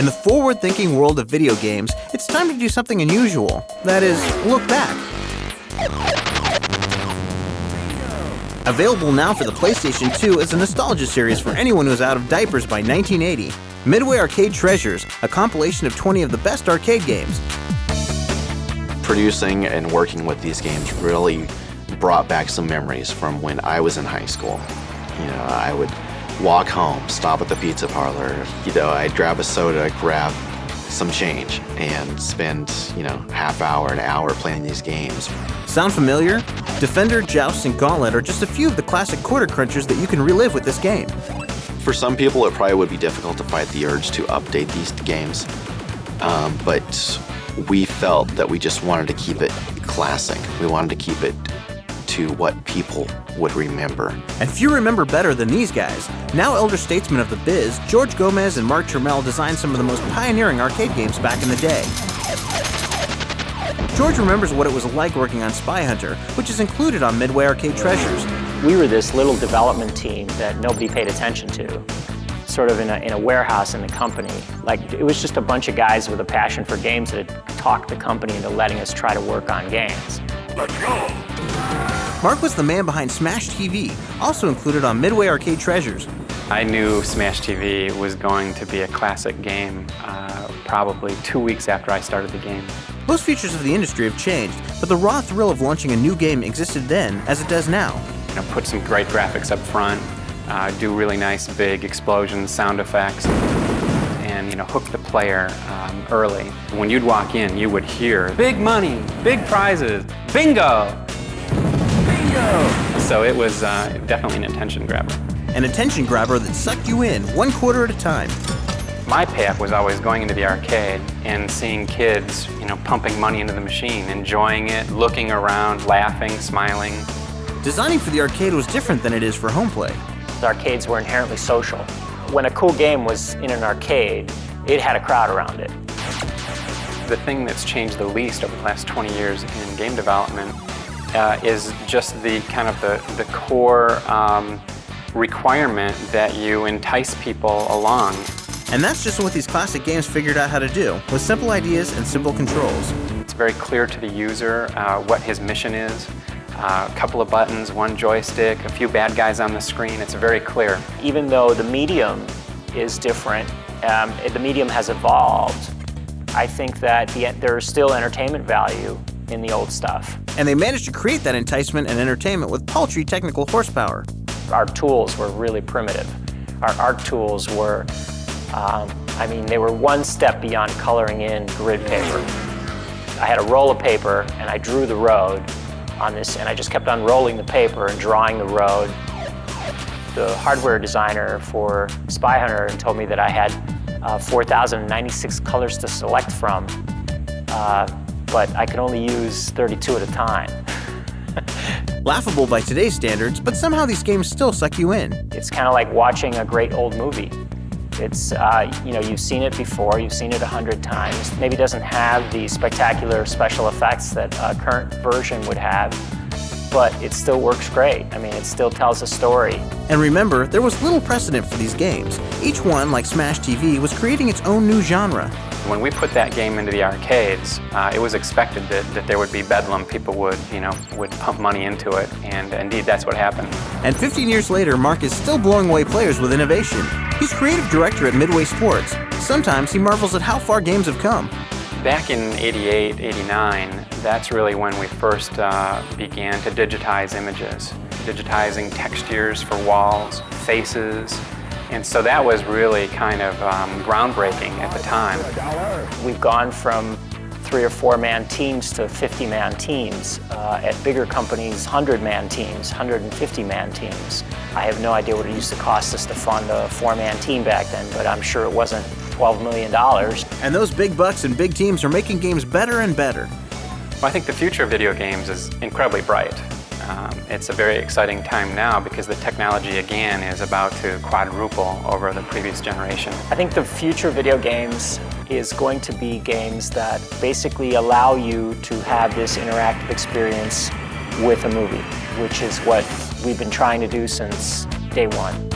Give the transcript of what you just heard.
In the forward-thinking world of video games, it's time to do something unusual. That is, look back. Available now for the PlayStation 2 is a nostalgia series for anyone who was out of diapers by 1980. Midway Arcade Treasures, a compilation of 20 of the best arcade games. Producing and working with these games really brought back some memories from when I was in high school. You know, I would walk home, stop at the pizza parlor, I'd grab a soda, grab some change, and spend, half hour, an hour playing these games. Sound familiar? Defender, Joust, and Gauntlet are just a few of the classic quarter crunchers that you can relive with this game. For some people, it probably would be difficult to fight the urge to update these games, but we felt that we just wanted to keep it classic. We wanted to keep it to what people would remember. And few remember better than these guys. Now elder statesmen of the biz, George Gomez and Mark Trammell designed some of the most pioneering arcade games back in the day. George remembers what it was like working on Spy Hunter, which is included on Midway Arcade Treasures. We were this little development team that nobody paid attention to, sort of in a warehouse in the company. Like, it was just a bunch of guys with a passion for games that had talked the company into letting us try to work on games. Let's go! Mark was the man behind Smash TV, also included on Midway Arcade Treasures. I knew Smash TV was going to be a classic game probably 2 weeks after I started the game. Most features of the industry have changed, but the raw thrill of launching a new game existed then as it does now. Put some great graphics up front, do really nice big explosions, sound effects, and hook the player early. When you'd walk in, you would hear big money, big prizes, bingo! Bingo! So it was definitely an attention grabber. An attention grabber that sucked you in, one quarter at a time. My payoff was always going into the arcade and seeing kids, pumping money into the machine, enjoying it, looking around, laughing, smiling. Designing for the arcade was different than it is for home play. The arcades were inherently social. When a cool game was in an arcade, it had a crowd around it. The thing that's changed the least over the last 20 years in game development is just the kind of the core requirement that you entice people along. And that's just what these classic games figured out how to do, with simple ideas and simple controls. It's very clear to the user what his mission is. A couple of buttons, one joystick, a few bad guys on the screen. It's very clear. Even though the medium is different, the medium has evolved, I think that there's still entertainment value in the old stuff. And they managed to create that enticement and entertainment with paltry technical horsepower. Our tools were really primitive. Our art tools were, they were one step beyond coloring in grid paper. I had a roll of paper and I drew the road on this, and I just kept on rolling the paper and drawing the road. The hardware designer for Spy Hunter told me that I had 4,096 colors to select from, but I could only use 32 at a time. Laughable by today's standards, but somehow these games still suck you in. It's kind of like watching a great old movie. It's, you've seen it before, you've seen it 100 times. Maybe it doesn't have the spectacular special effects that a current version would have, but it still works great. It still tells a story. And remember, there was little precedent for these games. Each one, like Smash TV, was creating its own new genre. When we put that game into the arcades, it was expected that there would be bedlam. People would pump money into it, and indeed that's what happened. And 15 years later, Mark is still blowing away players with innovation. He's creative director at Midway Sports. Sometimes he marvels at how far games have come. Back in '88, '89, that's really when we first began to digitize images, digitizing textures for walls, faces. And so that was really kind of groundbreaking at the time. We've gone from 3 or 4 man teams to 50-man teams. At bigger companies, 100-man teams, 150-man teams. I have no idea what it used to cost us to fund a 4-man team back then, but I'm sure it wasn't $12 million. And those big bucks and big teams are making games better and better. Well, I think the future of video games is incredibly bright. It's a very exciting time now because the technology, again, is about to quadruple over the previous generation. I think the future of video games is going to be games that basically allow you to have this interactive experience with a movie, which is what we've been trying to do since day one.